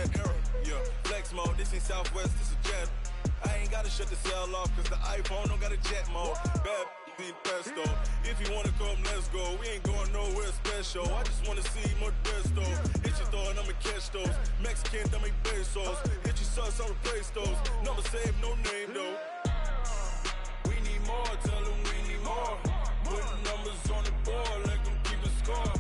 that era. Yeah, flex mode, this ain't Southwest, this is jet. I ain't gotta shut the cell off, cause the iPhone don't got a jet mode. Bad be pesto. If you wanna come, let's go. We ain't going nowhere special. I just wanna see more desto. Hit your throw and I'ma catch those. Mexican, that make pesos. Hit your sus, I'll replace those. Number save, no name though. We need more, tell them we need more. Putting numbers on the board, let them keep a score.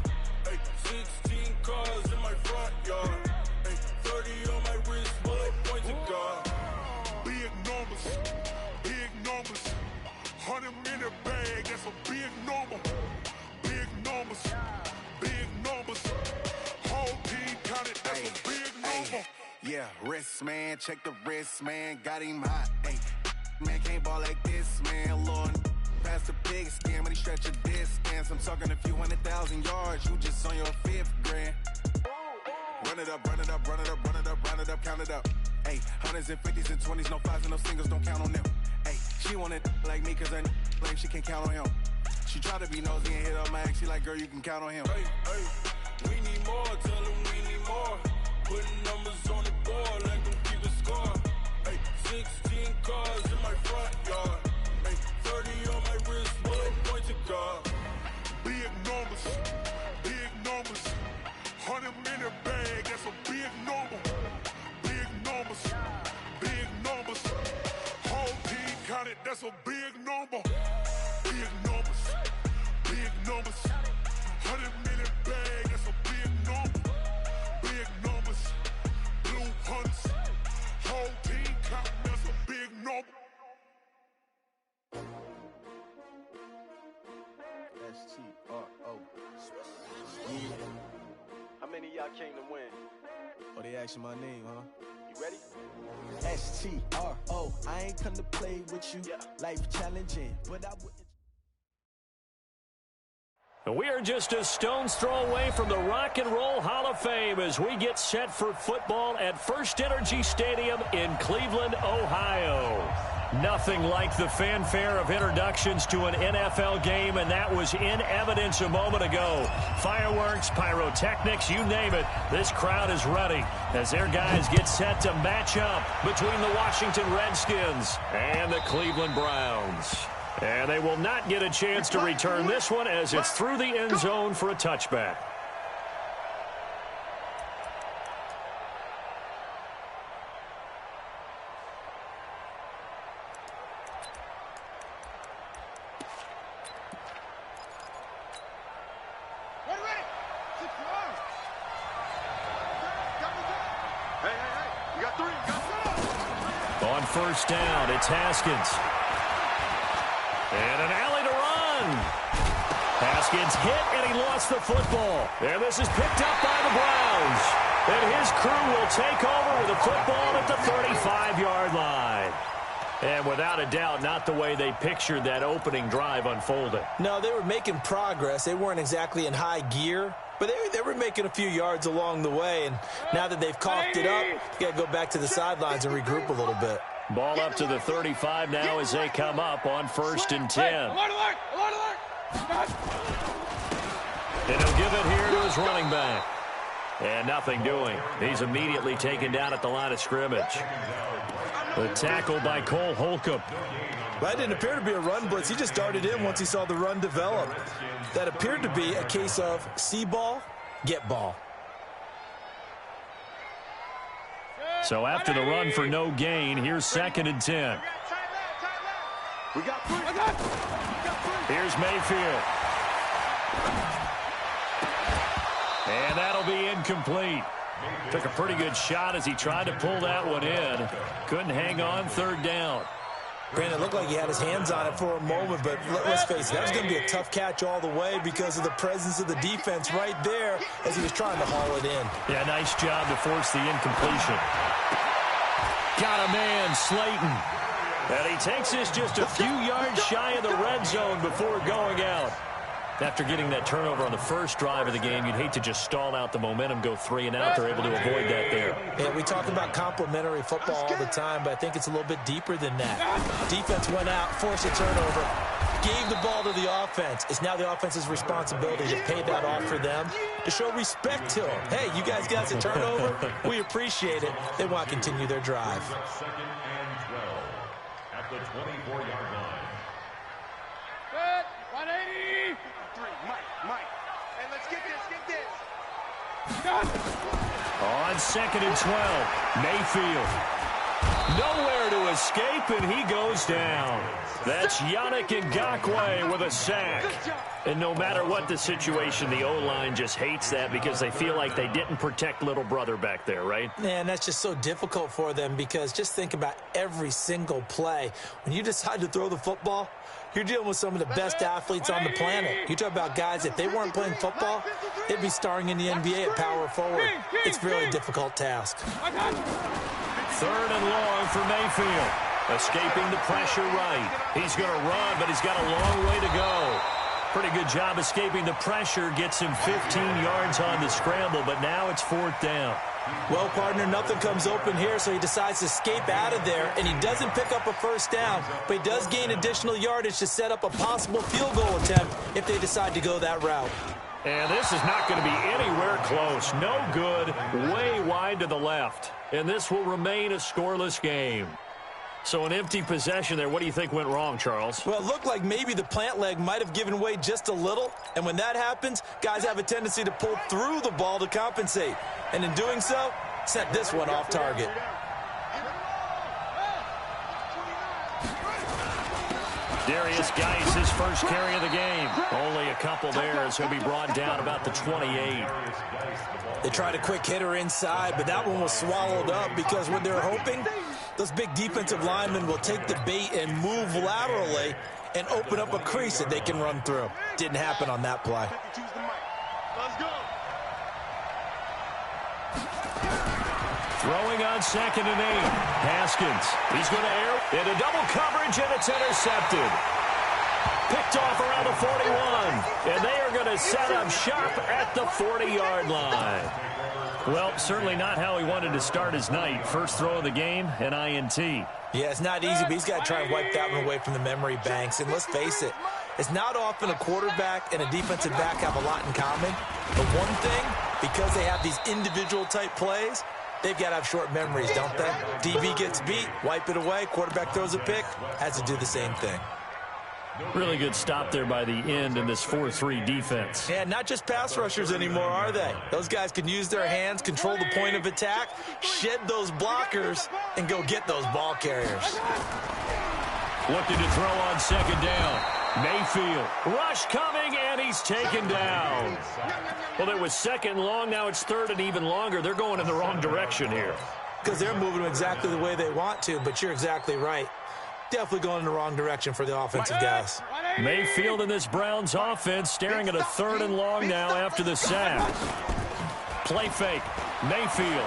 Ay, 16 cars in my front yard. Ay, 30 on my wrist, bullet point to God. Big numbers, big numbers. 100 in the bag, that's a big number. Big numbers, big numbers. Whole team counted, that's a big number. Yeah, wrist man, check the wrist man, got him hot. Ay, man can't ball like this, man. Lord, past the big skin, when he stretch a distance. I'm talking a few 100,000 yards, you just on your 5th grand. Run it up, run it up, run it up, run it up, run it up, count it up. Ay, 100s and 50s and 20s, no 5s and no singles, don't count on them. Ay, she want it like me, cause her blame, she can't count on him. She try to be nosy and hit up my ex, she like, girl, you can count on him. Hey, hey, we need more, tell them we need more. Putting numbers on the board, let them keep a score. Hey, 16 cars in my front yard. Hey, 30 on my wrist, bullet point to God. Big numbers, big numbers. 100 in the bag, that's a big number. Big numbers, big numbers. Whole team counted, that's a big number. Big numbers, big numbers. 100 in the bag, that's a big number. Big numbers, blue hunts. Whole team counting, that's a big number. S-T-R-O. Yeah. How many of y'all came to win? Oh, they asking my name, huh? You ready? S-T-R-O. I ain't come to play with you. Yeah. Life challenging, but I wouldn't. We are just a stone's throw away from the Rock and Roll Hall of Fame as we get set for football at First Energy Stadium in Cleveland, Ohio. Nothing like the fanfare of introductions to an NFL game, and that was in evidence a moment ago. Fireworks, pyrotechnics, you name it. This crowd is ready as their guys get set to match up between the Washington Redskins and the Cleveland Browns. And they will not get a chance to return this one as it's through the end zone for a touchback. Hey, you got 3. On first down, it's Haskins. And an alley to run. Haskins hit, and he lost the football. And this is picked up by the Browns. And his crew will take over with the football at the 35-yard line. And without a doubt, not the way they pictured that opening drive unfolding. No, they were making progress. They weren't exactly in high gear, but they were making a few yards along the way. And now that they've coughed it up, you got to go back to the sidelines and regroup a little bit. Ball up to the 35 now as they come up on 1st and 10. And he'll give it here to his running back. And nothing doing. He's immediately taken down at the line of scrimmage. The tackle by Cole Holcomb. That didn't appear to be a run blitz. He just darted in once he saw the run develop. That appeared to be a case of see ball, get ball. So after the run for no gain, here's 2nd and 10. We got 3. Here's Mayfield. And that'll be incomplete. Took a pretty good shot as he tried to pull that one in. Couldn't hang on 3rd down. Granted, it looked like he had his hands on it for a moment, but let's face it, that was going to be a tough catch all the way because of the presence of the defense right there as he was trying to haul it in. Yeah, nice job to force the incompletion. Got a man, Slayton. And he takes this just a few yards shy of the red zone before going out. After getting that turnover on the first drive of the game, you'd hate to just stall out the momentum, go 3 and out. They're able to avoid that there. Yeah, we talk about complementary football all the time, but I think it's a little bit deeper than that. Defense went out, forced a turnover. gave the ball to the offense. It's now the offense's responsibility to pay that off for them, to show respect to them. Hey, you guys got us a turnover. We appreciate it. They want to continue their drive. Second and 12 at the 24-yard line. Good. 180. 3. Mike. Hey, let's get this. On second and 12, Mayfield. Nowhere to escape, and he goes down. That's Yannick Ngakoue with a sack. And no matter what the situation, the O-line just hates that because they feel like they didn't protect little brother back there, right? Man, that's just so difficult for them because just think about every single play. When you decide to throw the football, you're dealing with some of the best athletes on the planet. You talk about guys, if they weren't playing football, they'd be starring in the NBA at power forward. It's a really difficult task. Third and long for Mayfield. Escaping the pressure right. He's going to run, but he's got a long way to go. Pretty good job escaping the pressure. Gets him 15 yards on the scramble, but now it's fourth down. Well, partner, nothing comes open here, so he decides to escape out of there, and he doesn't pick up a first down, but he does gain additional yardage to set up a possible field goal attempt if they decide to go that route. And this is not going to be anywhere close. No good, way wide to the left. And this will remain a scoreless game. So an empty possession there. What do you think went wrong, Charles? Well, it looked like maybe the plant leg might have given way just a little. And when that happens, guys have a tendency to pull through the ball to compensate. And in doing so, set this one off target. Darius Geis, his first carry of the game. Only a couple there as he'll be brought down about the 28. They tried a quick hitter inside, but that one was swallowed up because what they're hoping, those big defensive linemen will take the bait and move laterally and open up a crease that they can run through. Didn't happen on that play. Let's go. Throwing on second and 8. Haskins. He's going to air into double coverage, and it's intercepted. Picked off around the 41. And they are going to set up shop at the 40-yard line. Well, certainly not how he wanted to start his night. First throw of the game, an INT. Yeah, it's not easy, but he's got to try and wipe that one away from the memory banks. And let's face it, it's not often a quarterback and a defensive back have a lot in common. But one thing, because they have these individual type plays, they've got to have short memories, don't they? DB gets beat, wipe it away, quarterback throws a pick, has to do the same thing. Really good stop there by the end in this 4-3 defense. Yeah, not just pass rushers anymore, are they? Those guys can use their hands, control the point of attack, shed those blockers, and go get those ball carriers. Looking to throw on second down. Mayfield. Rush coming, and he's taken down. Well, it was second long. Now it's third and even longer. They're going in the wrong direction here. Because they're moving them exactly the way they want to, but you're exactly right. Definitely going in the wrong direction for the offensive guys. Mayfield in this Browns offense staring at a third and long now after the sack. Play fake. Mayfield.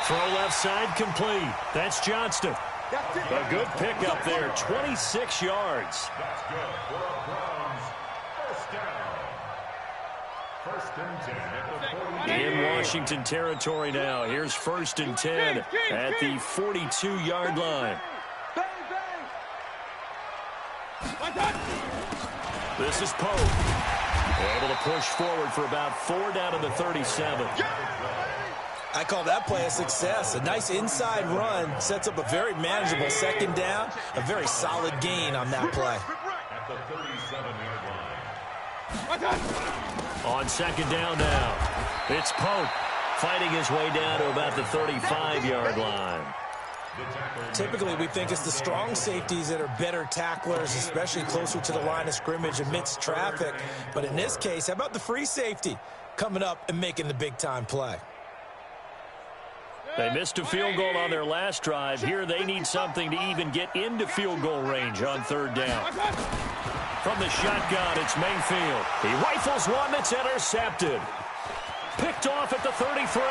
Throw left side complete. That's Johnston. A good pickup there, 26 yards. That's good for a Browns first down. First and 10 at the 40. In Washington territory now. Here's first and 10 at the 42-yard line. This is Pope. Able to push forward for about 4 down to the 37. I call that play a success. A nice inside run sets up a very manageable second down, a very solid gain on that play. At the 37-yard line. On second down now, it's Pope fighting his way down to about the 35-yard line. Typically, we think it's the strong safeties that are better tacklers, especially closer to the line of scrimmage amidst traffic. But in this case, how about the free safety coming up and making the big-time play? They missed a field goal on their last drive. Here they need something to even get into field goal range on third down. From the shotgun, it's Mayfield. He rifles one that's intercepted. Picked off at the 33.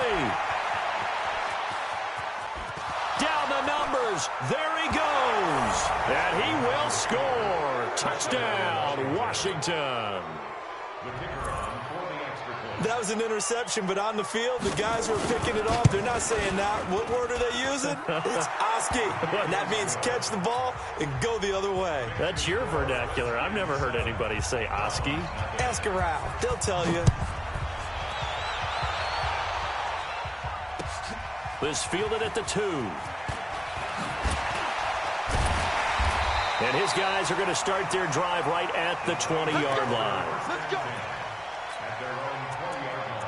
Down the numbers. There he goes. And he will score. Touchdown, Washington. That was an interception, but on the field, the guys who are picking it off, they're not saying that. What word are they using? It's Oski, and that means catch the ball and go the other way. That's your vernacular. I've never heard anybody say Oski. Ask around. They'll tell you. This fielded at the 2. And his guys are going to start their drive right at the 20-yard line. Let's go. At their own 20-yard line.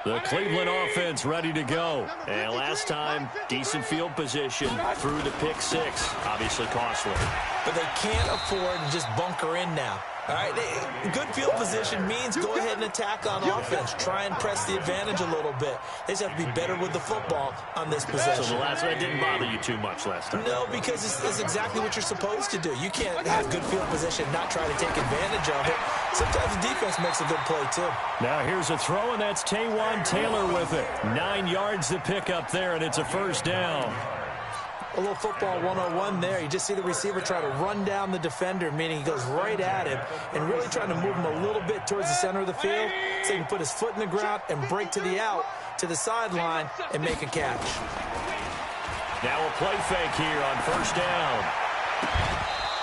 The Cleveland offense ready to go. And last time, decent field position through the pick 6. Obviously costly. But they can't afford to just bunker in now. All right, good field position means go ahead and attack on offense. Try and press the advantage a little bit. They just have to be better with the football on this possession. So the last one didn't bother you too much last time? No, because it's exactly what you're supposed to do. You can't have good field position, not try to take advantage of it. Sometimes the defense makes a good play, too. Now here's a throw, and that's Taywan Taylor with it. 9 yards to pick up there, and it's a first down. A little football 101 there. You just see the receiver try to run down the defender, meaning he goes right at him and really trying to move him a little bit towards the center of the field so he can put his foot in the ground and break to the out, to the sideline, and make a catch. Now a play fake here on first down.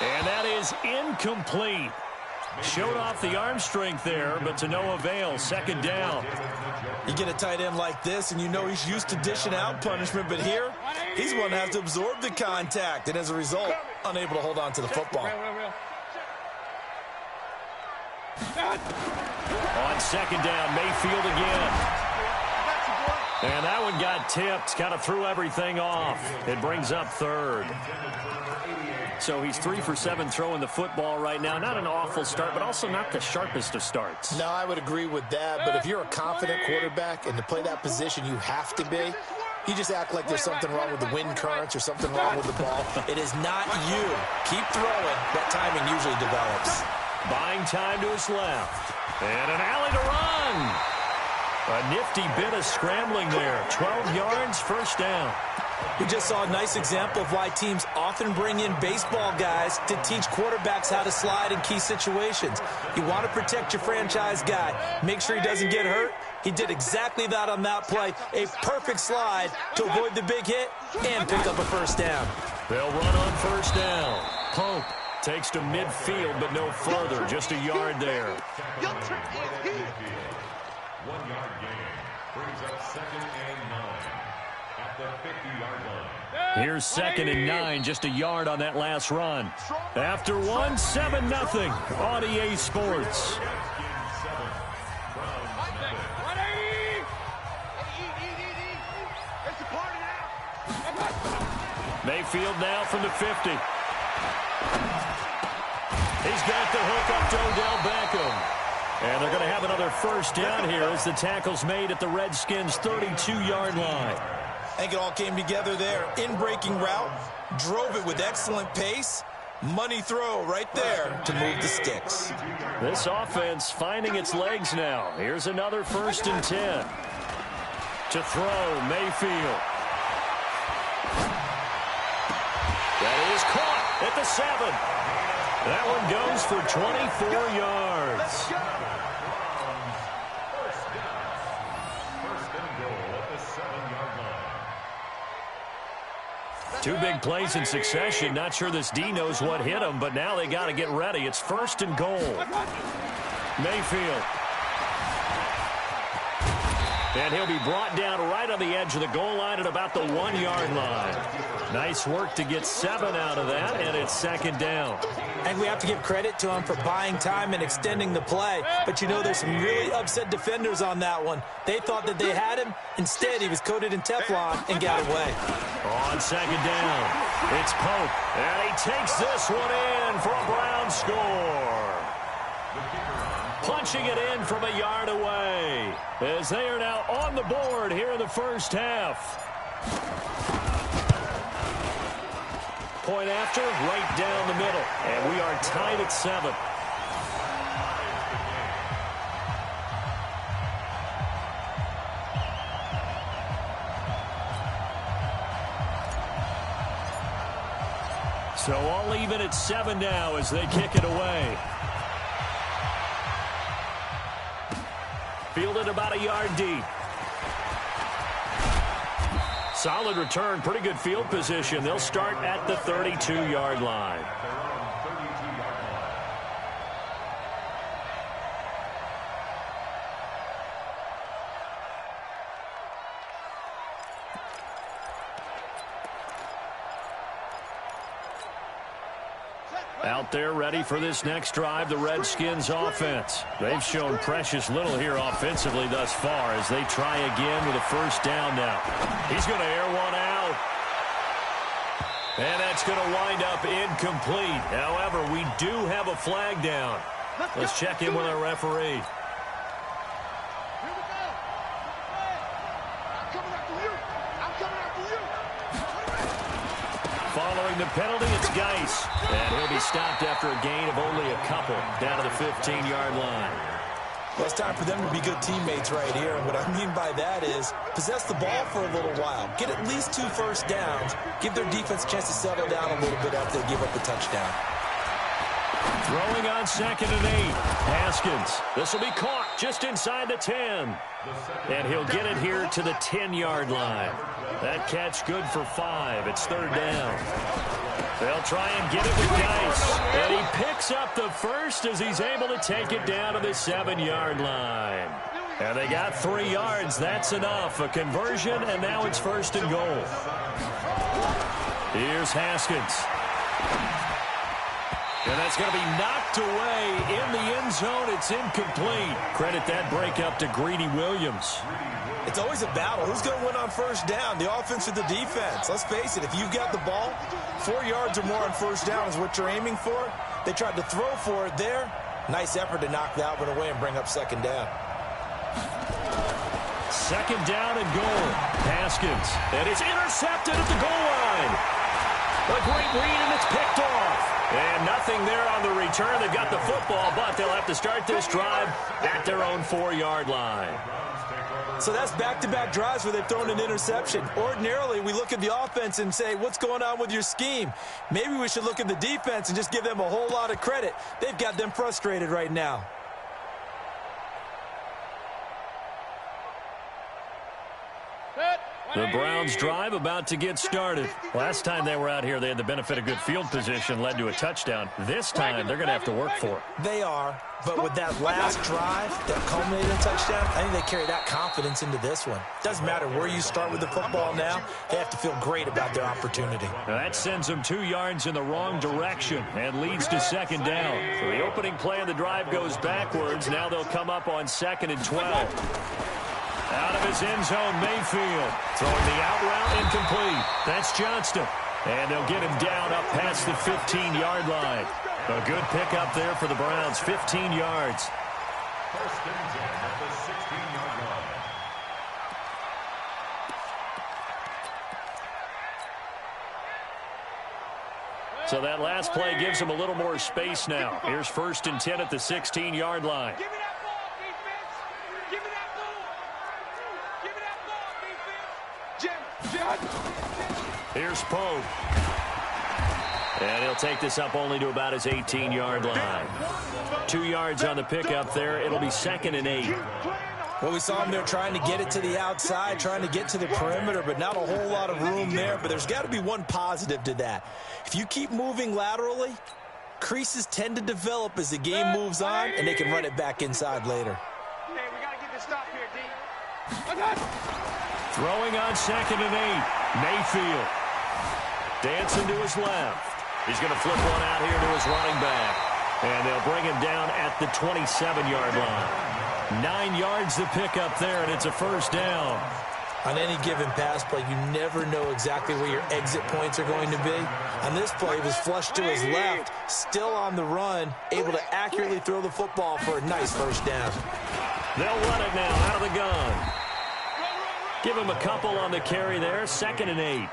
And that is incomplete. Showed off the arm strength there, but to no avail. Second down. You get a tight end like this, and you know he's used to dishing out punishment, but here, he's one that has to absorb the contact, and as a result, unable to hold on to the football. On second down, Mayfield again. And that one got tipped, kind of threw everything off. It brings up third. So he's 3 for 7 throwing the football right now. Not an awful start, but also not the sharpest of starts. No, I would agree with that, but if you're a confident quarterback and to play that position you have to be, you just act like there's something wrong with the wind currents or something wrong with the ball. It is not you. Keep throwing. That timing usually develops. Buying time to his left. And an alley to run. A nifty bit of scrambling there. 12 yards, first down. We just saw a nice example of why teams often bring in baseball guys to teach quarterbacks how to slide in key situations. You want to protect your franchise guy. Make sure he doesn't get hurt. He did exactly that on that play. A perfect slide to avoid the big hit and pick up a first down. They'll run on first down. Pope takes to midfield, but no further. Just a yard there. 1 yard gain brings up 2nd and 9 at the 50-yard line. Here's 2nd and 9, just a yard on that last run. After one, 7-0 on EA Sports. Mayfield now from the 50. He's got the hook up to Odell Beckham. And they're going to have another first down here as the tackle's made at the Redskins' 32-yard line. I think it all came together there. In-breaking route, drove it with excellent pace. Money throw right there to move the sticks. This offense finding its legs now. Here's another 1st and 10. To throw, Mayfield. That is caught at the 7. That one goes for 24 yards. First and goal at the 7-yard line. 2 big plays in succession. Not sure this D knows what hit him, but now they got to get ready. It's 1st and goal. Mayfield. And he'll be brought down right on the edge of the goal line at about the 1-yard line. Nice work to get 7 out of that, and it's 2nd down. And we have to give credit to him for buying time and extending the play. But you know, there's some really upset defenders on that one. They thought that they had him. Instead, he was coated in Teflon and got away. On 2nd down, it's Pope. And he takes this one in for a Brown score. Punching it in from a yard away as they are now on the board here in the first half. Point after, right down the middle. And we are tied at 7. So all even at 7 now as they kick it away. Fielded about a yard deep. Solid return, pretty good field position. They'll start at the 32-yard line. Out there ready for this next drive, the Redskins offense. They've shown precious little here offensively thus far as they try again with a first down now. He's going to air one out. And that's going to wind up incomplete. However, we do have a flag down. Let's check in with our referee. Following the penalty, it's Geis. And he'll be stopped after a gain of only a couple down to the 15-yard line. Well, it's time for them to be good teammates right here. And what I mean by that is possess the ball for a little while. Get at least 2 first downs. Give their defense a chance to settle down a little bit after they give up a touchdown. Throwing on 2nd and 8. Haskins. This will be caught just inside the 10. And he'll get it here to the 10-yard line. That catch good for 5. It's 3rd down. They'll try and get it with Geis. And he picks up the first as he's able to take it down to the 7-yard line. And they got 3 yards. That's enough. A conversion, and now it's 1st and goal. Here's Haskins. And that's going to be knocked away in the end zone. It's incomplete. Credit that breakup to Greedy Williams. It's always a battle. Who's going to win on first down, the offense or the defense? Let's face it, if you've got the ball, 4 yards or more on first down is what you're aiming for. They tried to throw for it there. Nice effort to knock that one away and bring up 2nd down. 2nd down and goal. Haskins. And it's intercepted at the goal line. A great read, and it's picked off. And nothing there on the return. They've got the football, but they'll have to start this drive at their own 4-yard line. So that's back-to-back drives where they've thrown an interception. Ordinarily, we look at the offense and say, what's going on with your scheme? Maybe we should look at the defense and just give them a whole lot of credit. They've got them frustrated right now. The Browns drive about to get started. Last time they were out here, they had the benefit of good field position, led to a touchdown. This time, they're going to have to work for it. They are, but with that last drive that culminated in touchdown, I think they carry that confidence into this one. Doesn't matter where you start with the football now, they have to feel great about their opportunity. Now that sends them 2 yards in the wrong direction and leads to 2nd down. So the opening play of the drive goes backwards. Now they'll come up on 2nd and 12. Out of his end zone, Mayfield. Throwing the out route incomplete. That's Johnston. And they'll get him down up past the 15-yard line. A good pickup there for the Browns, 15 yards. 1st and 10 at the 16-yard line. So that last play gives them a little more space now. Here's 1st and 10 at the 16-yard line. Give me that ball, defense. Give me that ball. Give me that ball, defense. Jim. Here's Pope. And he'll take this up only to about his 18-yard line. 2 yards on the pickup there. It'll be 2nd and 8. Well, we saw him there trying to get it to the outside, trying to get to the perimeter, but not a whole lot of room there. But there's got to be one positive to that. If you keep moving laterally, creases tend to develop as the game moves on, and they can run it back inside later. Hey, we got to get this stop here, D. Throwing on 2nd and 8. Mayfield. Dancing to his left. He's going to flip one out here to his running back. And they'll bring him down at the 27-yard line. 9 yards to pick up there, and it's a 1st down. On any given pass play, you never know exactly where your exit points are going to be. On this play, it was flushed to his left, still on the run, able to accurately throw the football for a nice 1st down. They'll run it now out of the gun. Give him a couple on the carry there, 2nd and 8.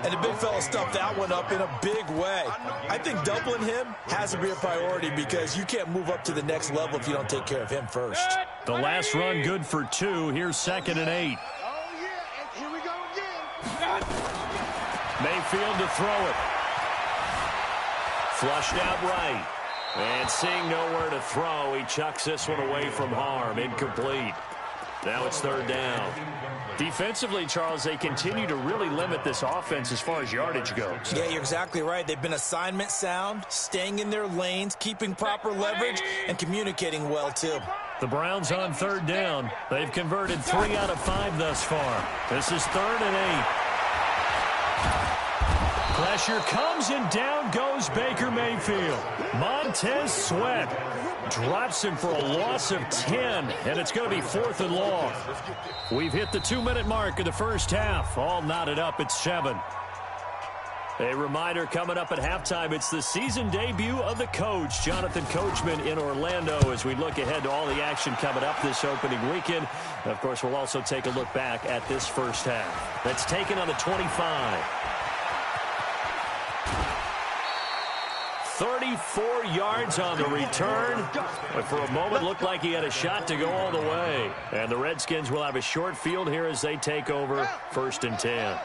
And the big fella stuffed that one up in a big way. I think doubling him has to be a priority because you can't move up to the next level if you don't take care of him first. The last run good for 2. Here's 2nd and 8. Oh, yeah, and here we go again. Mayfield to throw it. Flushed out right. And seeing nowhere to throw, he chucks this one away from harm. Incomplete. Now it's third down. Defensively, Charles, they continue to really limit this offense as far as yardage goes. Yeah, you're exactly right. They've been assignment sound, staying in their lanes, keeping proper leverage, and communicating well, too. The Browns on third down. They've converted 3 out of 5 thus far. This is 3rd and 8. Pressure comes, and down goes Baker Mayfield. Montez Sweat drops him for a loss of 10, and it's going to be 4th and long. We've hit the 2-minute mark of the first half. All knotted up at 7. A reminder coming up at halftime, it's the season debut of the coach, Jonathan Coachman, in Orlando, as we look ahead to all the action coming up this opening weekend. And of course, we'll also take a look back at this first half. That's taken on the 25. 34 yards on the return, but for a moment looked like he had a shot to go all the way. And the Redskins will have a short field here as they take over 1st and 10.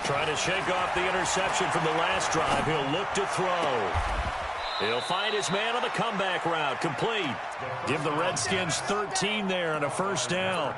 Trying to shake off the interception from the last drive. He'll look to throw. He'll find his man on the comeback route. Complete. Give the Redskins 13 there on a 1st down.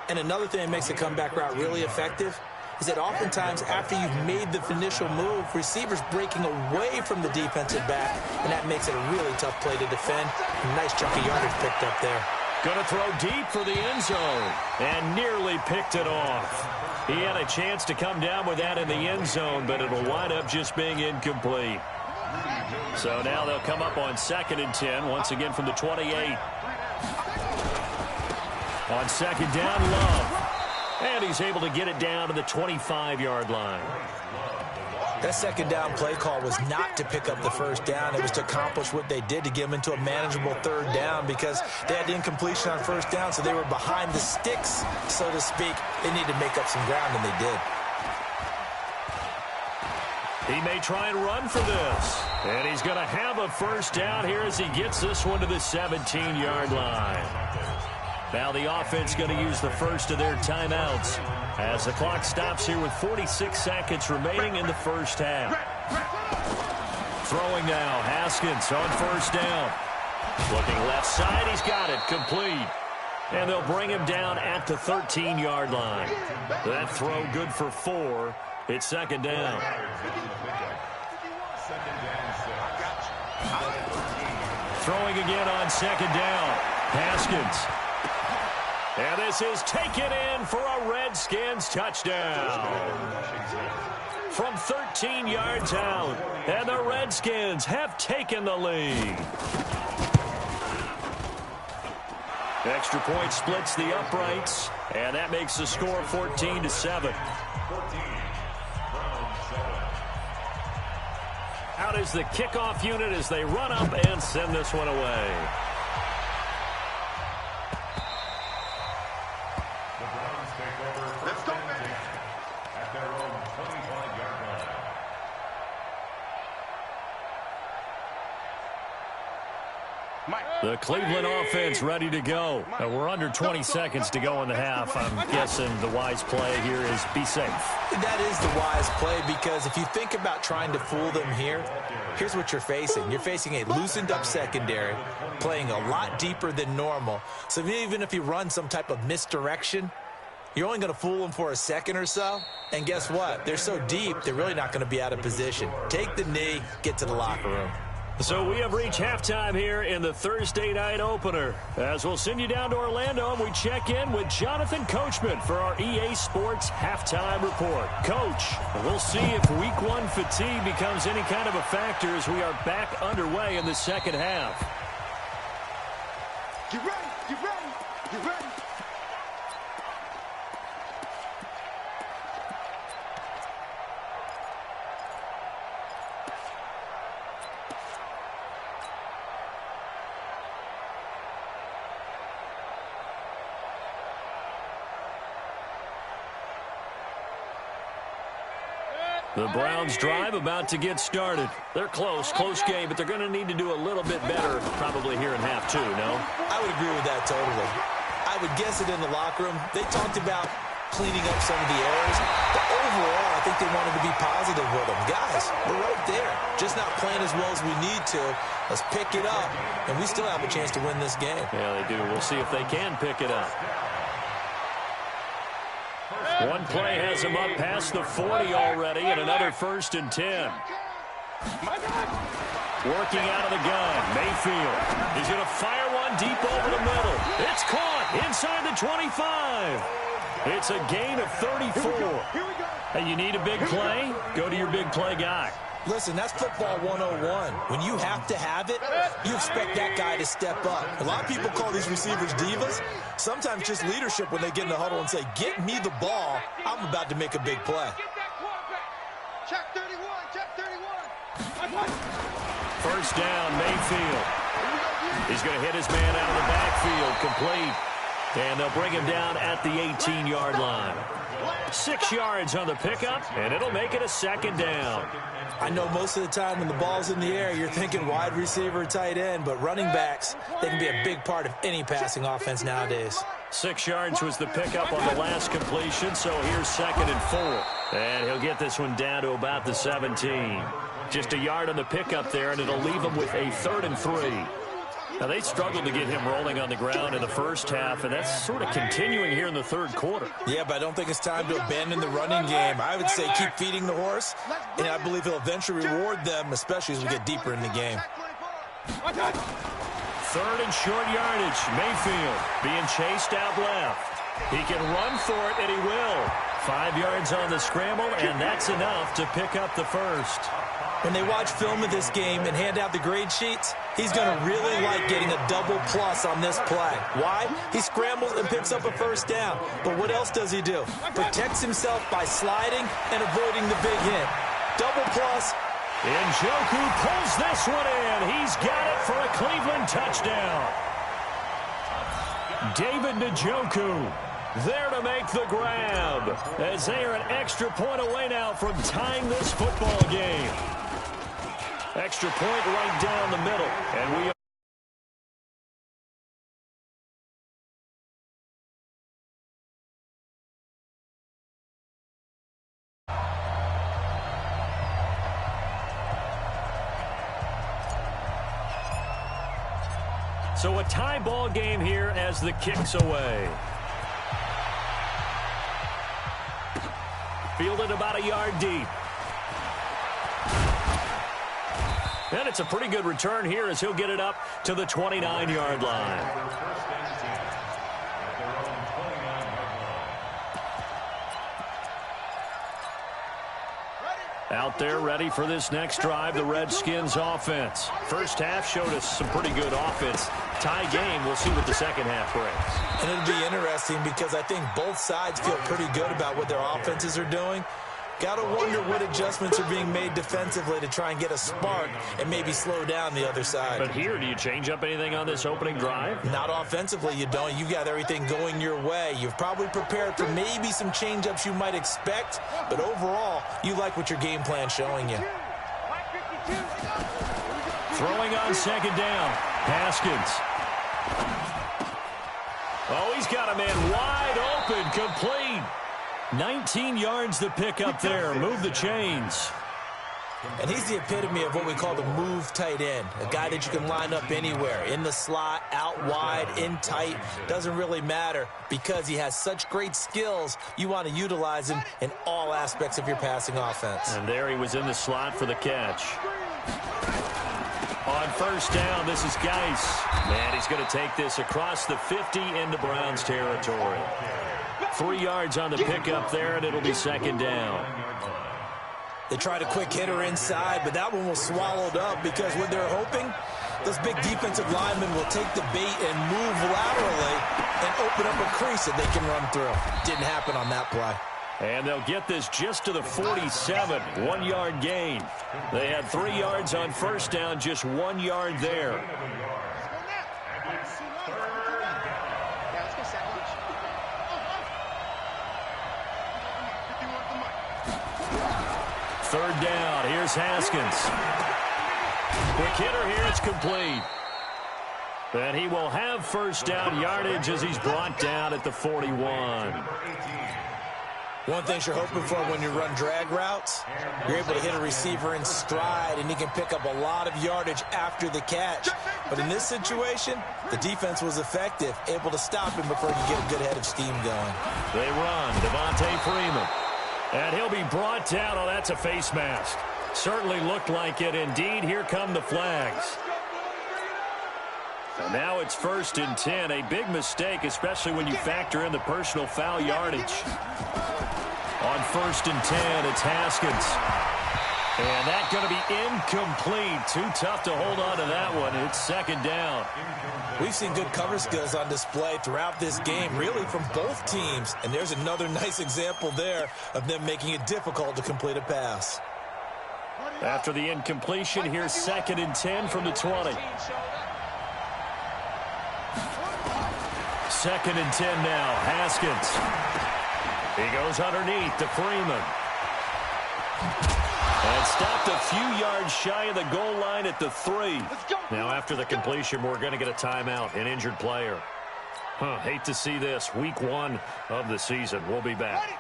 And another thing that makes the comeback route really effective is that oftentimes after you've made the initial move, receivers breaking away from the defensive back, and that makes it a really tough play to defend. A nice chunk of yardage picked up there. Going to throw deep for the end zone, and nearly picked it off. He had a chance to come down with that in the end zone, but it'll wind up just being incomplete. So now they'll come up on 2nd and 10, once again from the 28. On 2nd down, Love. And he's able to get it down to the 25-yard line. That 2nd down play call was not to pick up the 1st down. It was to accomplish what they did, to get them into a manageable 3rd down, because they had the incompletion on 1st down, so they were behind the sticks, so to speak. They needed to make up some ground, and they did. He may try and run for this. And he's going to have a 1st down here as he gets this one to the 17-yard line. Now the offense going to use the first of their timeouts as the clock stops here with 46 seconds remaining in the first half. Throwing now, Haskins on 1st down. Looking left side, he's got it, complete. And they'll bring him down at the 13-yard line. That throw good for 4. It's 2nd down. Throwing again on 2nd down. Haskins. And this is taken in for a Redskins touchdown. From 13 yards out, and the Redskins have taken the lead. Extra point splits the uprights, and that makes the score 14-7. Out is the kickoff unit as they run up and send this one away. The Cleveland offense ready to go. We're under 20 seconds to go in the half. I'm guessing the wise play here is be safe. That is the wise play, because if you think about trying to fool them here, here's what you're facing. You're facing a loosened up secondary, playing a lot deeper than normal. So even if you run some type of misdirection, you're only going to fool them for a second or so. And guess what? They're so deep, they're really not going to be out of position. Take the knee, get to the locker room. So we have reached halftime here in the Thursday night opener. As we'll send you down to Orlando, and we check in with Jonathan Coachman for our EA Sports Halftime Report. Coach, we'll see if Week 1 fatigue becomes any kind of a factor as we are back underway in the second half. Get ready, get ready, get ready. The Browns drive about to get started. They're close game, but they're going to need to do a little bit better probably here in half 2, no? I would agree with that totally. I would guess it in the locker room. They talked about cleaning up some of the errors. But overall, I think they wanted to be positive with them. Guys, we're right there. Just not playing as well as we need to. Let's pick it up, and we still have a chance to win this game. Yeah, they do. We'll see if they can pick it up. One play has him up past the 40 already, and another 1st and 10. Working out of the gun, Mayfield. He's going to fire one deep over the middle. It's caught inside the 25. It's a gain of 34. Hey, you need a big play? Go to your big play guy. Listen, that's football 101. When you have to have it, you expect that guy to step up. A lot of people call these receivers divas. Sometimes just leadership when they get in the huddle and say, get me the ball. I'm about to make a big play. Check 31, check 31. First down, Mayfield. He's going to hit his man out of the backfield, complete. And they'll bring him down at the 18-yard line. 6 yards on the pickup, and it'll make it a 2nd down. I know most of the time when the ball's in the air, you're thinking wide receiver, tight end, but running backs, they can be a big part of any passing offense nowadays. 6 yards was the pickup on the last completion, so here's 2nd and 4. And he'll get this one down to about the 17. Just a yard on the pickup there, and it'll leave him with a 3rd and 3. Now, they struggled to get him rolling on the ground in the first half, and that's sort of continuing here in the 3rd quarter. Yeah, but I don't think it's time to abandon the running game. I would say keep feeding the horse, and I believe he'll eventually reward them, especially as we get deeper in the game. 3rd and short yardage. Mayfield being chased out left. He can run for it, and he will. 5 yards on the scramble, and that's enough to pick up the 1st. When they watch film of this game and hand out the grade sheets, he's going to really like getting a double plus on this play. Why? He scrambles and picks up a 1st down. But what else does he do? Protects himself by sliding and avoiding the big hit. Double plus. Njoku pulls this one in. He's got it for a Cleveland touchdown. David Njoku there to make the grab, as they are an extra point away now from tying this football game. Extra point right down the middle, and we are. So a tie ball game here as the kick's away. Fielded about a yard deep. And it's a pretty good return here as he'll get it up to the 29-yard line. Out there ready for this next drive, the Redskins offense. First half showed us some pretty good offense. Tie game, we'll see what the second half brings. And it'll be interesting because I think both sides feel pretty good about what their offenses are doing. Got to wonder what adjustments are being made defensively to try and get a spark and maybe slow down the other side. But here, do you change up anything on this opening drive? Not offensively, you don't. You got everything going your way. You've probably prepared for maybe some change-ups you might expect, but overall, you like what your game plan's showing you. Throwing on 2nd down, Haskins. Oh, he's got a man wide open, complete. 19 yards to pick up there. Move the chains. And he's the epitome of what we call the move tight end. A guy that you can line up anywhere. In the slot, out wide, in tight. Doesn't really matter because he has such great skills. You want to utilize him in all aspects of your passing offense. And there he was in the slot for the catch. On 1st down, this is Geis. And he's going to take this across the 50 into Browns territory. 3 yards on the pickup there, and it'll be 2nd down. They tried a quick hitter inside, but that one was swallowed up because what they're hoping, those big defensive linemen will take the bait and move laterally and open up a crease that they can run through. Didn't happen on that play. And they'll get this just to the 47, 1-yard gain. They had 3 yards on 1st down, just 1 yard there. Third down, here's Haskins. Quick hitter here, it's complete. And he will have 1st down yardage as he's brought down at the 41. One thing you're hoping for when you run drag routes, you're able to hit a receiver in stride, and he can pick up a lot of yardage after the catch. But in this situation, the defense was effective, able to stop him before he could get a good head of steam going. They run. Devontae Freeman. And he'll be brought down. Oh, that's a face mask. Certainly looked like it. Indeed, here come the flags. And now it's 1st and 10. A big mistake, especially when you factor in the personal foul yardage. On 1st and 10, it's Haskins. And that's going to be incomplete. Too tough to hold on to that one. It's 2nd down. We've seen good cover skills on display throughout this game, really from both teams. And there's another nice example there of them making it difficult to complete a pass. After the incompletion, here's 2nd and 10 from the 20. 2nd and 10 now. Haskins. He goes underneath to Freeman. And stopped a few yards shy of the goal line at the 3. Now after the completion, we're going to get a timeout, an injured player. Hate to see this. Week 1 of the season. We'll be back.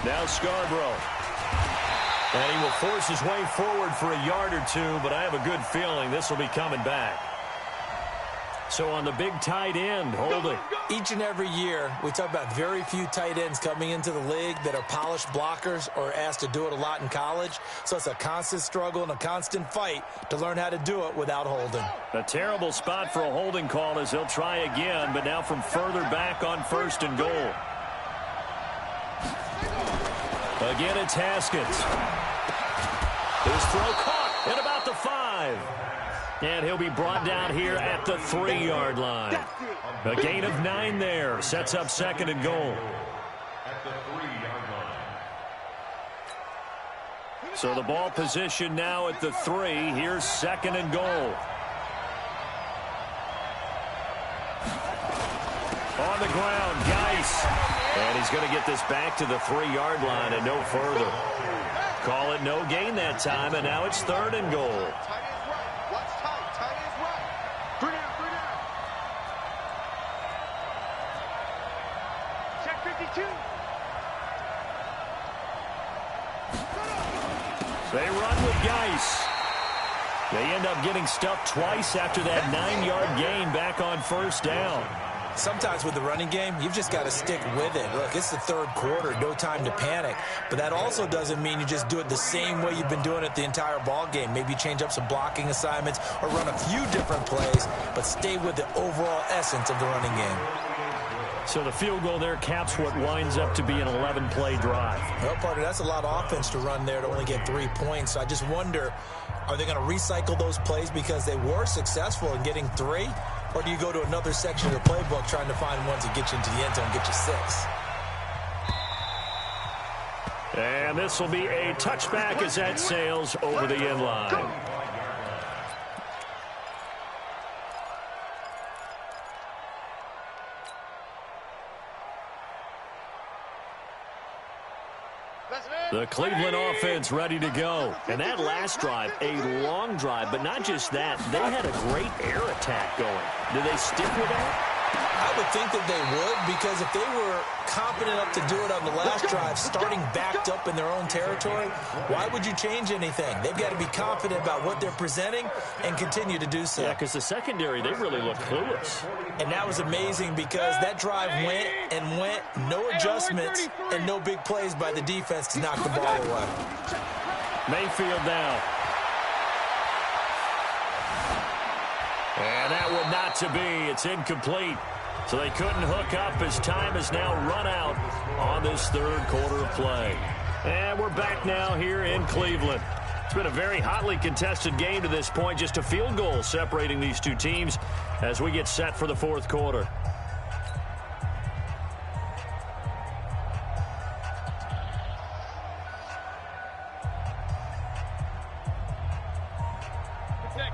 Now Scarborough. And he will force his way forward for a yard or two, but I have a good feeling this will be coming back. So on the big tight end, holding. Each and every year, we talk about very few tight ends coming into the league that are polished blockers or asked to do it a lot in college. So it's a constant struggle and a constant fight to learn how to do it without holding. A terrible spot for a holding call as he'll try again, but now from further back on 1st and goal. Again, it's Haskins. His throw caught at about the 5. And he'll be brought down here at the 3-yard line. A gain of 9 there. Sets up 2nd and goal. At the 3-yard line. So the ball position now at the 3. Here's 2nd and goal. On the ground, Geis. And he's going to get this back to the 3-yard line and no further. Call it no gain that time, and now it's 3rd and goal. They run with Geis. They end up getting stuffed twice after that 9-yard gain back on 1st down. Sometimes with the running game, you've just got to stick with it. Look, it's the 3rd quarter, no time to panic. But that also doesn't mean you just do it the same way you've been doing it the entire ball game. Maybe change up some blocking assignments or run a few different plays, but stay with the overall essence of the running game. So the field goal there caps what winds up to be an 11-play drive. Well, partner, that's a lot of offense to run there to only get 3 points. So I just wonder, are they going to recycle those plays because they were successful in getting 3? Or do you go to another section of the playbook trying to find ones that get you into the end zone and get you 6? And this will be a touchback as that sails over the end line. The Cleveland offense ready to go. And that last drive, a long drive, but not just that. They had a great air attack going. Do they stick with that? I would think that they would, because if they were confident enough to do it on the last drive, starting backed up in their own territory, why would you change anything? They've got to be confident about what they're presenting and continue to do so. Yeah, because the secondary, they really look clueless. And that was amazing because that drive went and went, no adjustments and no big plays by the defense to knock the ball away. Mayfield now. And that one not to be. It's incomplete. So they couldn't hook up as time has now run out on this 3rd quarter of play. And we're back now here in Cleveland. It's been a very hotly contested game to this point. Just a field goal separating these two teams as we get set for the 4th quarter.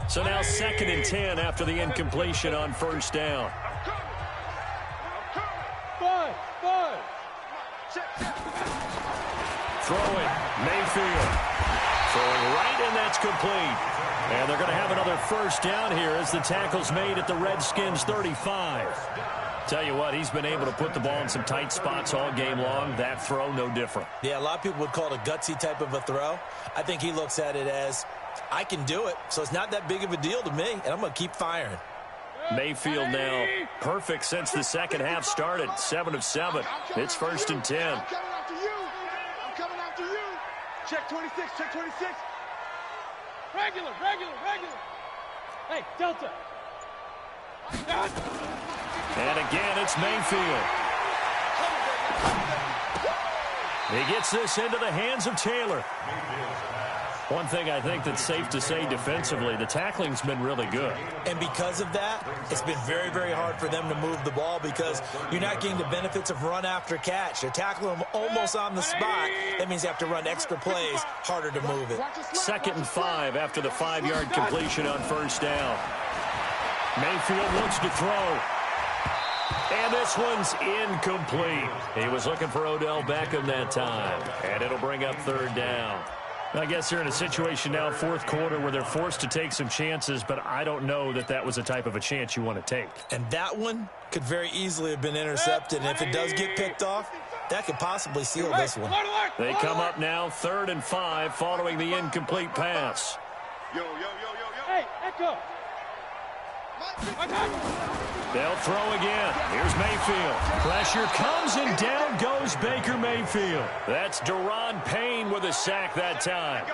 So now 2nd and 10 after the incompletion on 1st down. Throwing, Mayfield. Throwing right, and that's complete. And they're going to have another first down here as the tackle's made at the Redskins' 35. Tell you what, he's been able to put the ball in some tight spots all game long. That throw, no different. Yeah, a lot of people would call it a gutsy type of a throw. I think he looks at it as, I can do it, so it's not that big of a deal to me, and I'm going to keep firing. Mayfield now perfect since the second half started. 7 of 7. It's 1st and 10. I'm coming after you. I'm coming after you. Check 26, check 26. Regular. Hey, Delta. And again, it's Mayfield. He gets this into the hands of Taylor. One thing I think that's safe to say defensively, the tackling's been really good. And because of that, it's been very, very hard for them to move the ball because you're not getting the benefits of run after catch. They're tackling them almost on the spot. That means you have to run extra plays, harder to move it. 2nd and 5 after the 5-yard completion on first down. Mayfield looks to throw. And this one's incomplete. He was looking for Odell Beckham that time. And it'll bring up 3rd down. I guess they're in a situation now, 4th quarter, where they're forced to take some chances, but I don't know that that was the type of a chance you want to take. And that one could very easily have been intercepted. And if it does get picked off, that could possibly seal this one. They come up now 3rd and 5 following the incomplete pass. Hey, Echo. They'll throw again. Here's Mayfield. Pressure comes and down goes Baker Mayfield. That's Daron Payne with a sack that time.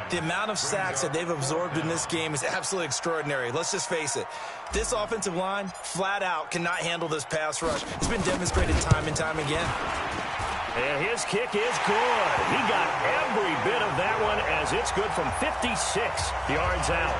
The amount of sacks that they've absorbed in this game is absolutely extraordinary. Let's just face it. This offensive line, flat out, cannot handle this pass rush. It's been demonstrated time and time again. And his kick is good. He got every bit of that one as it's good from 56 yards out.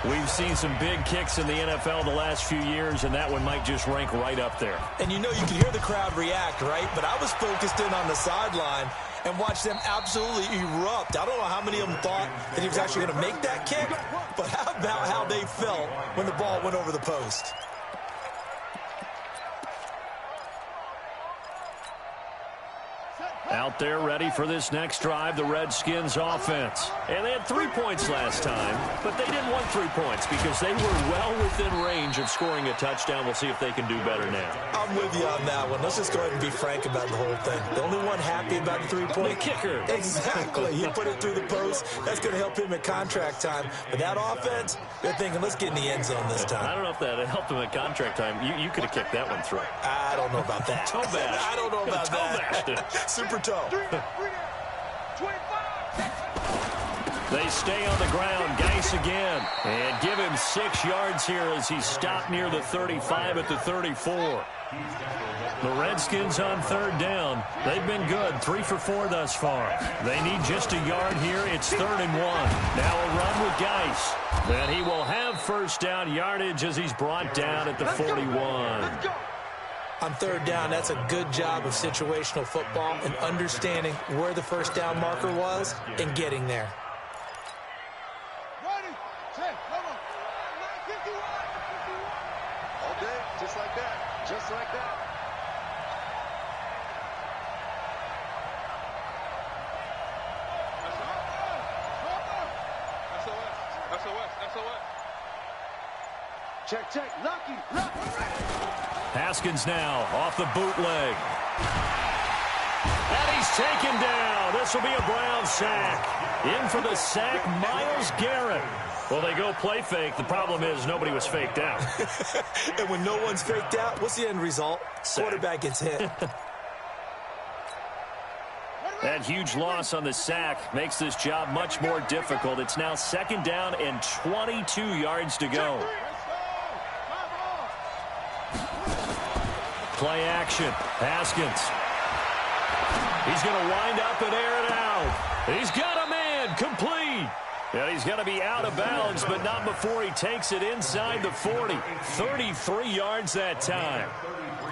We've seen some big kicks in the NFL the last few years, and that one might just rank right up there. And you know you can hear the crowd react, right? But I was focused in on the sideline and watched them absolutely erupt. I don't know how many of them thought that he was actually going to make that kick, but how about how they felt when the ball went over the post? Out there ready for this next drive, the Redskins offense. And they had 3 points last time, but they didn't want 3 points because they were well within range of scoring a touchdown. We'll see if they can do better now. I'm with you on that one. Let's just go ahead and be frank about the whole thing. The only one happy about the 3-point kicker. Exactly. He put it through the post. That's going to help him at contract time. But that offense, they're thinking, let's get in the end zone this time. I don't know if that helped him at contract time. You could have kicked that one through. I don't know about that. Toe bash. I don't know about that. Super toe. They stay on the ground. Geis again. And give him 6 yards here as he's stopped near the 35 at the 34. The Redskins on 3rd down. They've been good. 3 for 4 thus far. They need just a yard here. It's 3rd and 1. Now a run with Geis. Then he will have first down yardage as he's brought down at the 41. On 3rd down, that's a good job of situational football and understanding where the first down marker was and getting there. Ready, check, come on. 51. All day, just like that, just like that. SOS. Check, Lucky. Haskins now off the bootleg. And he's taken down. This will be a Brown sack. In for the sack, Myles Garrett. Well, they go play fake. The problem is nobody was faked out. And when no one's faked out, what's the end result? Sack. Quarterback gets hit. That huge loss on the sack makes this job much more difficult. It's now 2nd down and 22 yards to go. Play action. Haskins. He's going to wind up and air it out. He's got a man. Complete. Yeah, he's going to be out of bounds, but not before he takes it inside the 40. 33 yards that time.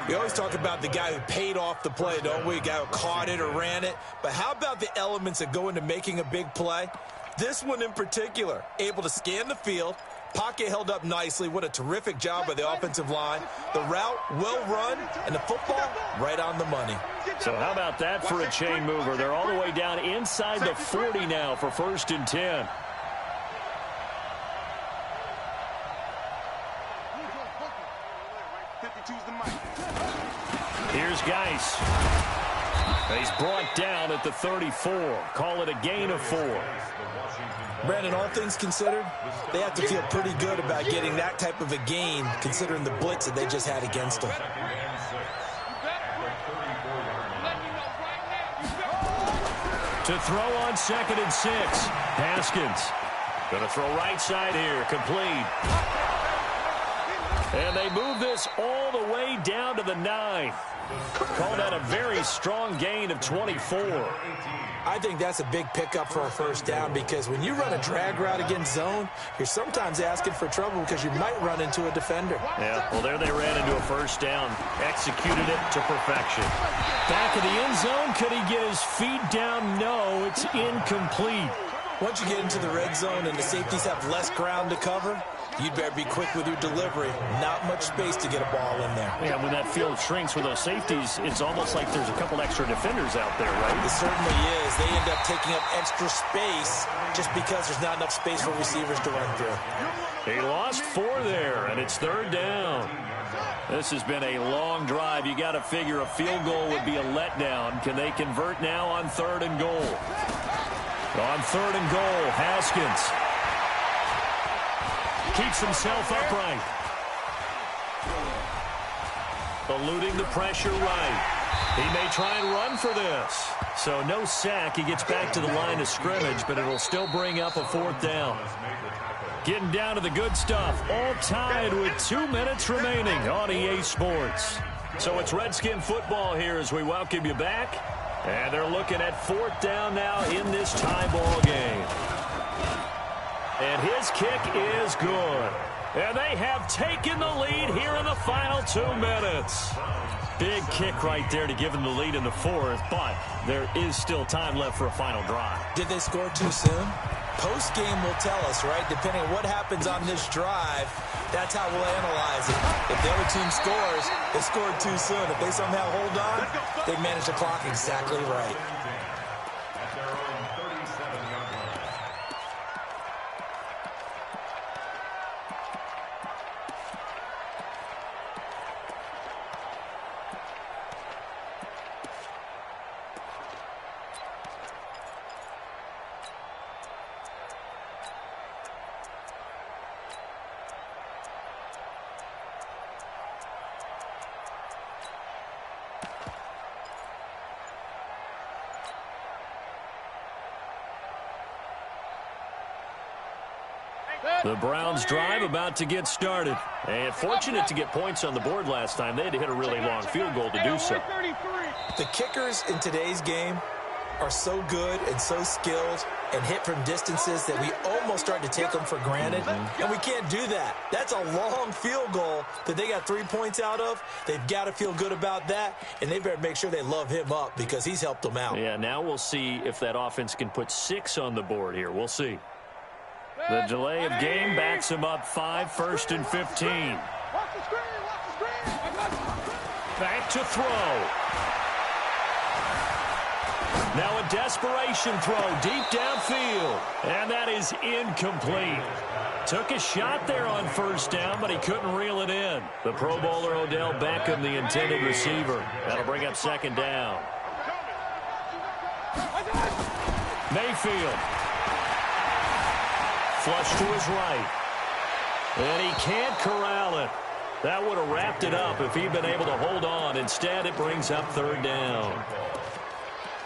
We always talk about the guy who paid off the play, don't we? A guy who caught it or ran it. But how about the elements that go into making a big play? This one in particular, able to scan the field. Pocket held up nicely. What a terrific job by the offensive line. The route well run, and the football right on the money. So how about that for a chain mover? They're all the way down inside the 40 now for 1st and 10. Here's Geis. He's brought down at the 34. Call it a gain of 4. Brandon, all things considered, they have to feel pretty good about getting that type of a gain, considering the blitz that they just had against them. To throw on 2nd and 6. Haskins. Going to throw right side here. Complete. And they move this all the way down to the 9. Call that a very strong gain of 24. I think that's a big pickup for a first down because when you run a drag route against zone, you're sometimes asking for trouble because you might run into a defender. Yeah, well, there they ran into a first down. Executed it to perfection. Back of the end zone, could he get his feet down? No, it's incomplete. Once you get into the red zone and the safeties have less ground to cover, you'd better be quick with your delivery. Not much space to get a ball in there. Yeah, when that field shrinks with those safeties, it's almost like there's a couple extra defenders out there, right? It certainly is. They end up taking up extra space just because there's not enough space for receivers to run through. He lost 4 there, and it's 3rd down. This has been a long drive. You got to figure a field goal would be a letdown. Can they convert now on 3rd and goal? On 3rd and goal, Haskins keeps himself upright. Eluding the pressure right. He may try and run for this. So no sack. He gets back to the line of scrimmage, but it'll still bring up a 4th down. Getting down to the good stuff. All tied with 2 minutes remaining on EA Sports. So it's Redskin football here as we welcome you back. And they're looking at 4th down now in this tie ball game. And his kick is good. And they have taken the lead here in the final 2 minutes. Big kick right there to give them the lead in the 4th, but there is still time left for a final drive. Did they score too soon? Post-game will tell us, right? Depending on what happens on this drive, that's how we'll analyze it. If the other team scores, they scored too soon. If they somehow hold on, they manage the clock exactly right. The Browns drive about to get started. And fortunate to get points on the board last time. They had to hit a really long field goal to do so. The kickers in today's game are so good and so skilled and hit from distances that we almost start to take them for granted. And we can't do that. That's a long field goal that they got 3 points out of. They've got to feel good about that, and they better make sure they love him up because he's helped them out. Yeah, now we'll see if that offense can put 6 on the board here. We'll see. The delay of game backs him up 5, 1st and 15. Back to throw. Now a desperation throw deep downfield. And that is incomplete. Took a shot there on 1st down, but he couldn't reel it in. The Pro Bowler Odell Beckham, the intended receiver. That'll bring up 2nd down. Mayfield. Flush to his right. And he can't corral it. That would have wrapped it up if he'd been able to hold on. Instead, it brings up 3rd down.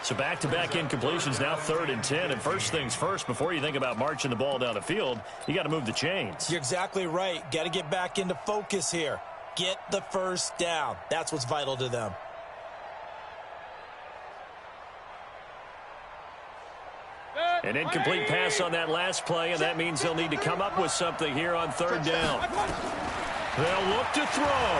So back-to-back incompletions, now 3rd and 10. And first things first, before you think about marching the ball down the field, you got to move the chains. You're exactly right. Got to get back into focus here. Get the 1st down. That's what's vital to them. An incomplete pass on that last play, and that means they'll need to come up with something here on 3rd down. They'll look to throw.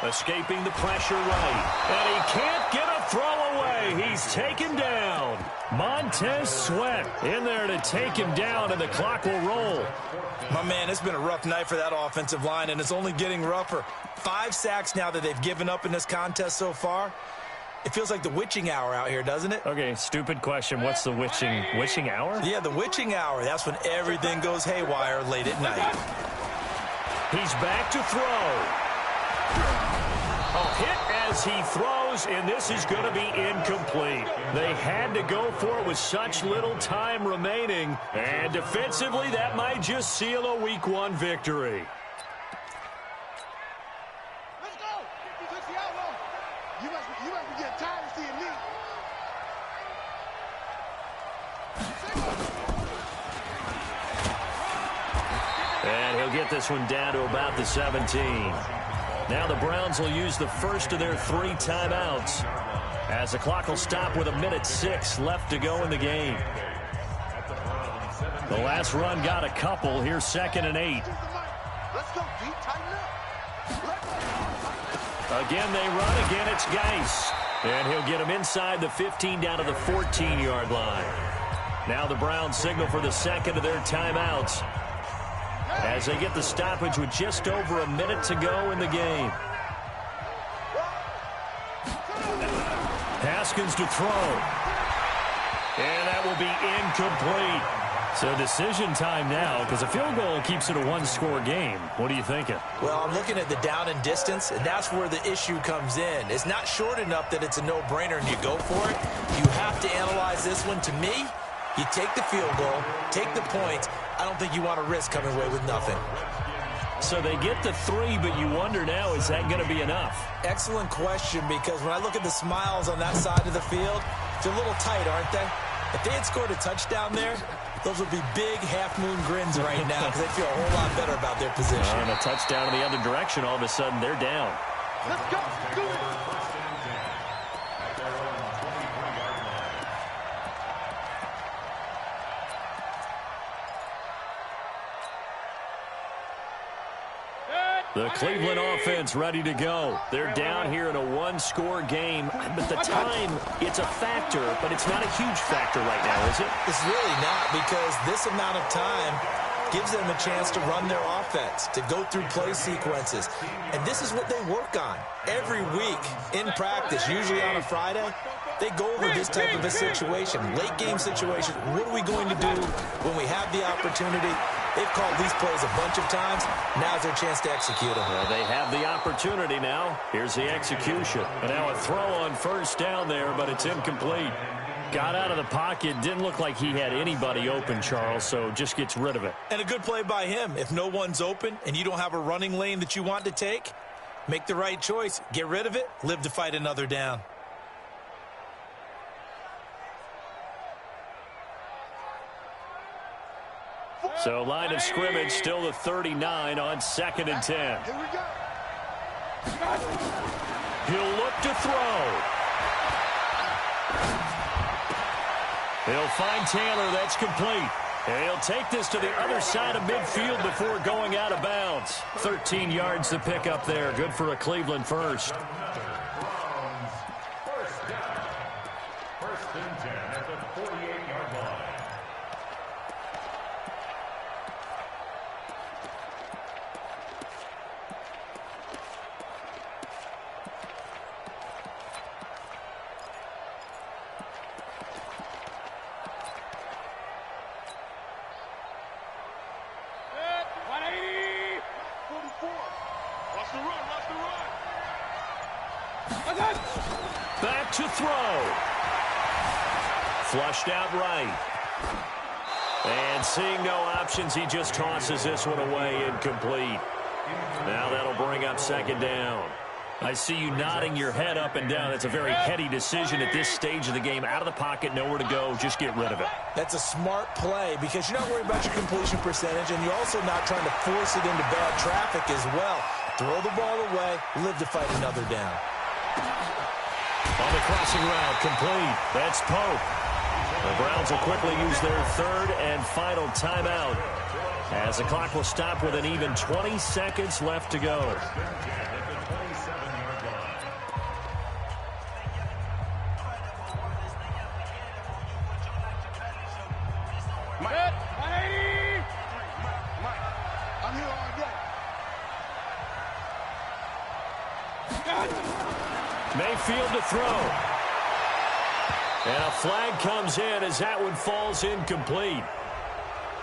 Escaping the pressure right. And he can't get a throw away. He's taken down. Montez Sweat in there to take him down, and the clock will roll. My man, it's been a rough night for that offensive line, and it's only getting rougher. 5 sacks now that they've given up in this contest so far. It feels like the witching hour out here, doesn't it? Okay, stupid question. What's the witching hour? Yeah, the witching hour. That's when everything goes haywire late at night. He's back to throw. A hit as he throws, and this is going to be incomplete. They had to go for it with such little time remaining, and defensively, that might just seal a Week 1 victory. Let's go. Let's see how long. You must be getting tired of seeing me. And he'll get this one down to about the 17. Now the Browns will use the first of their 3 timeouts as the clock will stop with 1:06 left to go in the game. The last run got a couple. Here's 2nd and 8. Let's go, D. Tighten up. Again, they run. Again, it's Geis. And he'll get him inside the 15 down to the 14-yard line. Now the Browns signal for the second of their timeouts as they get the stoppage with just over a minute to go in the game. Haskins to throw. And that will be incomplete. So decision time now, because a field goal keeps it a one-score game. What are you thinking? Well, I'm looking at the down and distance, and that's where the issue comes in. It's not short enough that it's a no-brainer and you go for it. You have to analyze this one. To me, you take the field goal, take the points. I don't think you want to risk coming away with nothing. So they get the 3, but you wonder now, is that going to be enough? Excellent question, because when I look at the smiles on that side of the field, they're a little tight, aren't they? If they had scored a touchdown there, those would be big half-moon grins right now because they feel a whole lot better about their position. And a touchdown in the other direction, all of a sudden they're down. Let's go. Do it. The Cleveland offense ready to go. They're down here in a one-score game, but the time, it's a factor, but it's not a huge factor right now, is it? It's really not, because this amount of time gives them a chance to run their offense, to go through play sequences. And this is what they work on every week in practice, usually on a Friday. They go over this type of a situation, late-game situation. What are we going to do when we have the opportunity? They've called these plays a bunch of times. Now's their chance to execute them. Well, they have the opportunity now. Here's the execution. And now a throw on first down there, but it's incomplete. Got out of the pocket. Didn't look like he had anybody open, Charles, so just gets rid of it. And a good play by him. If no one's open and you don't have a running lane that you want to take, make the right choice. Get rid of it. Live to fight another down. So line of scrimmage still the 39 on 2nd and 10. Here we go. He'll look to throw. He'll find Taylor. That's complete. And he'll take this to the other side of midfield before going out of bounds. 13 yards to pick up there. Good for a Cleveland first. First down. 1st and 10 at the 48-yard line. Back to throw. Flushed out right. And seeing no options, he just tosses this one away, incomplete. Now that'll bring up 2nd down. I see you nodding your head up and down. That's a very heady decision at this stage of the game. Out of the pocket, nowhere to go. Just get rid of it. That's a smart play because you're not worried about your completion percentage, and you're also not trying to force it into bad traffic as well. Throw the ball away, live to fight another down. On the crossing route, complete. That's Pope. The Browns will quickly use their 3rd and final timeout as the clock will stop with an even 20 seconds left to go. Mayfield to throw. And a flag comes in as that one falls incomplete.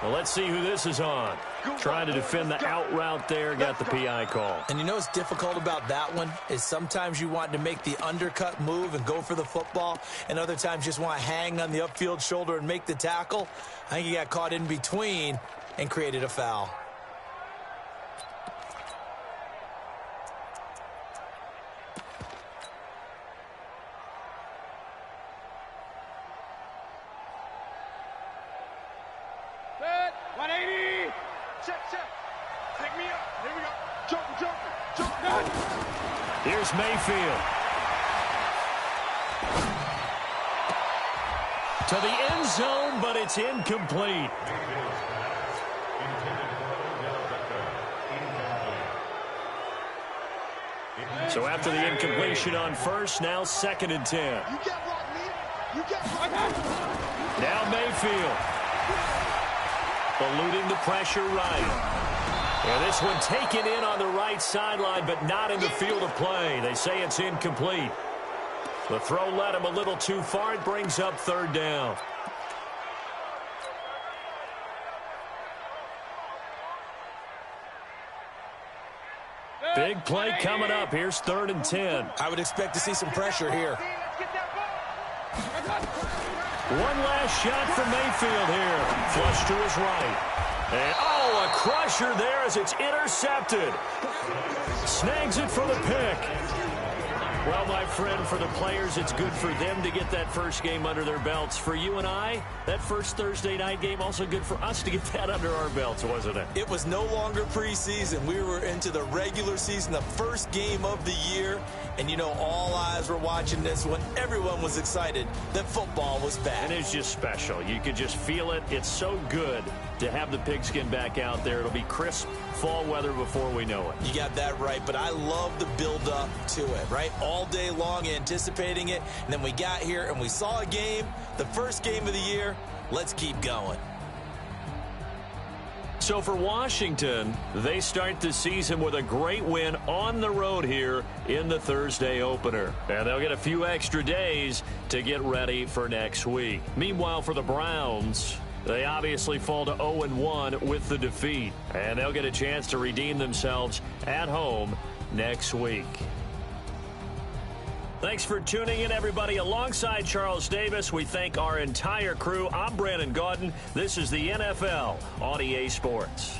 Well, let's see who this is on. Trying to defend the out route there, got the PI call. And you know what's difficult about that one is sometimes you want to make the undercut move and go for the football, and other times you just want to hang on the upfield shoulder and make the tackle. I think he got caught in between and created a foul. Set. 180. Check. Pick me up. Here we go. Jump. Here's Mayfield. To the end zone, but it's incomplete. So after the incompletion on first, now 2nd and 10. You get blocked, man. You get blocked. Now Mayfield. Eluding the pressure right. And this one taken in on the right sideline, but not in the field of play. They say it's incomplete. The throw led him a little too far. It brings up 3rd down. Big play coming up. Here's 3rd and 10. I would expect to see some pressure here. One last shot for Mayfield here. Flush to his right. And, a crusher there as it's intercepted. Snags it for the pick. Well, my friend, for the players, it's good for them to get that first game under their belts. For you and I, that first Thursday night game, also good for us to get that under our belts, wasn't it? It was no longer preseason. We were into the regular season, the first game of the year. And, you know, all eyes were watching this when everyone was excited that football was back. And it's just special. You could just feel it. It's so good to have the pigskin back out there. It'll be crisp fall weather before we know it. You got that right, but I love the build-up to it, right? All day long anticipating it, and then we got here and we saw a game, the first game of the year. Let's keep going. So for Washington, they start the season with a great win on the road here in the Thursday opener. And they'll get a few extra days to get ready for next week. Meanwhile, for the Browns, they obviously fall to 0-1 with the defeat. And they'll get a chance to redeem themselves at home next week. Thanks for tuning in, everybody. Alongside Charles Davis, we thank our entire crew. I'm Brandon Gaudin. This is the NFL on EA Sports.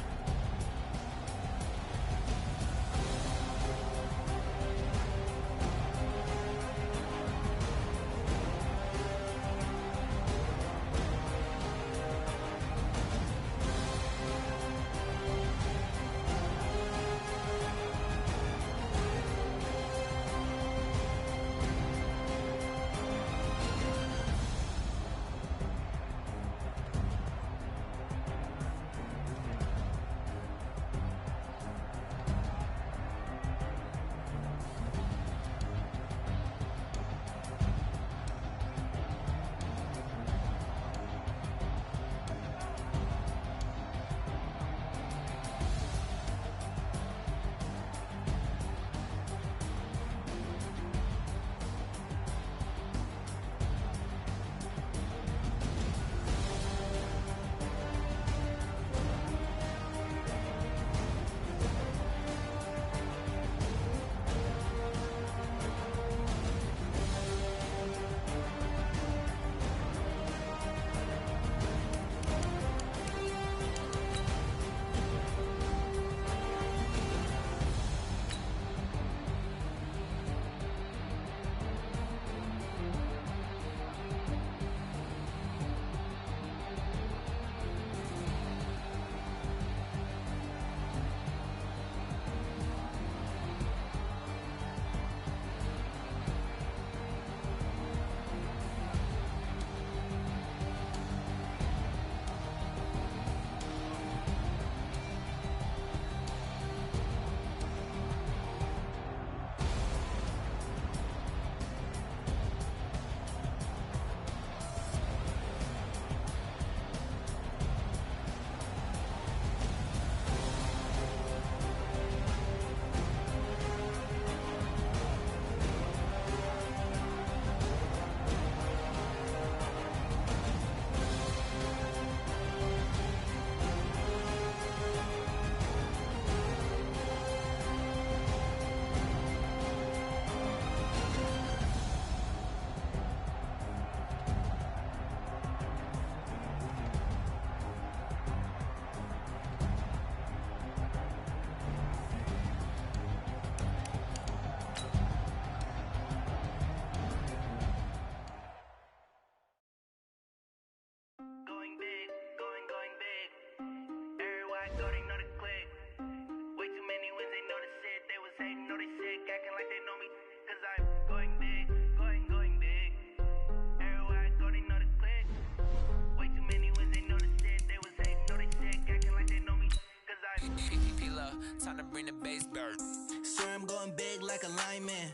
going big like a lineman.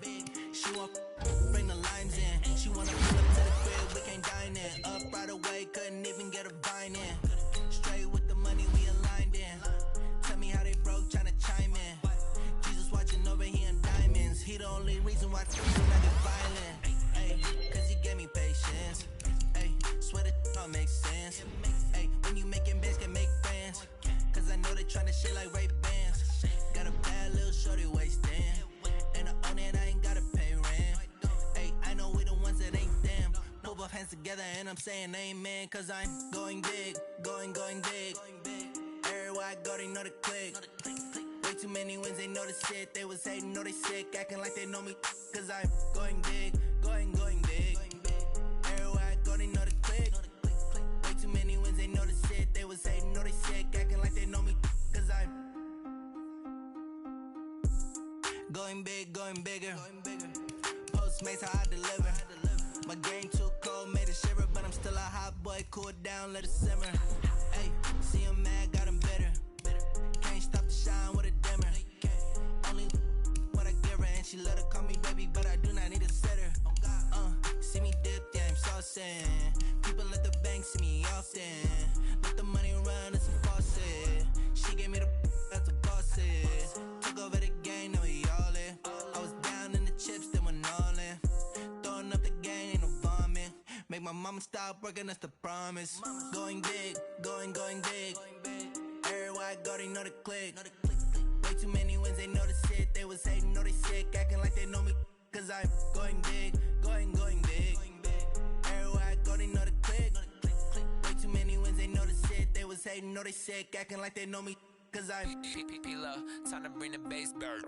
She want bring the limes in. She wanna pull up to the crib, we can't dine in. Up right away, couldn't even get a vine in. Straight with the money, we aligned in. Tell me how they broke, tryna chime in. Jesus watching over here in diamonds. He the only reason why I get violent. Ay, cause he gave me patience. Ay, swear that all makes sense. Ay, when you making bands, can make friends. Cause I know they tryna shit like Ray-Bans. Got a bad little shorty wasting. And I own it, I ain't gotta pay rent. Ay, I know we the ones that ain't them. Pull both hands together and I'm saying amen. Cause I'm going big, going big. Everywhere I go, they know the click. Way too many wins, they know the shit. They was hating, know they sick, acting like they know me. Cause I'm going big, going big. Everywhere I go, they know the click. Way too many wins, they know the shit. They was hating, know they sick, acting like they know me. Cause I'm going big, going bigger. Postmates, how I deliver. My game too cold, made it shiver. But I'm still a hot boy, cool down, let it simmer. Ay, see him mad, got him bitter. Can't stop the shine with a dimmer. Only what I give her, and she let her call me baby, but I do not need a sitter. See me dip, yeah, I'm saucing. People at the bank see me often. Let the money run, it's a faucet. She gave me the that's the bosses. Took over the game, now we all in. I was down in the chips, then went all in. Throwing up the game, ain't no vomit. Make my mama stop working, that's the promise. Going big, going big. Everywhere I go, they know the click. Way too many wins, they know the shit. They was hating, know they sick, acting like they know me. Cause I'm going big, going big. Everywhere I go, they know the click. Way too many wins, they know the shit. They was hating, know they sick, acting like they know me. Cause I'm P-Lo, time to bring the bass bird.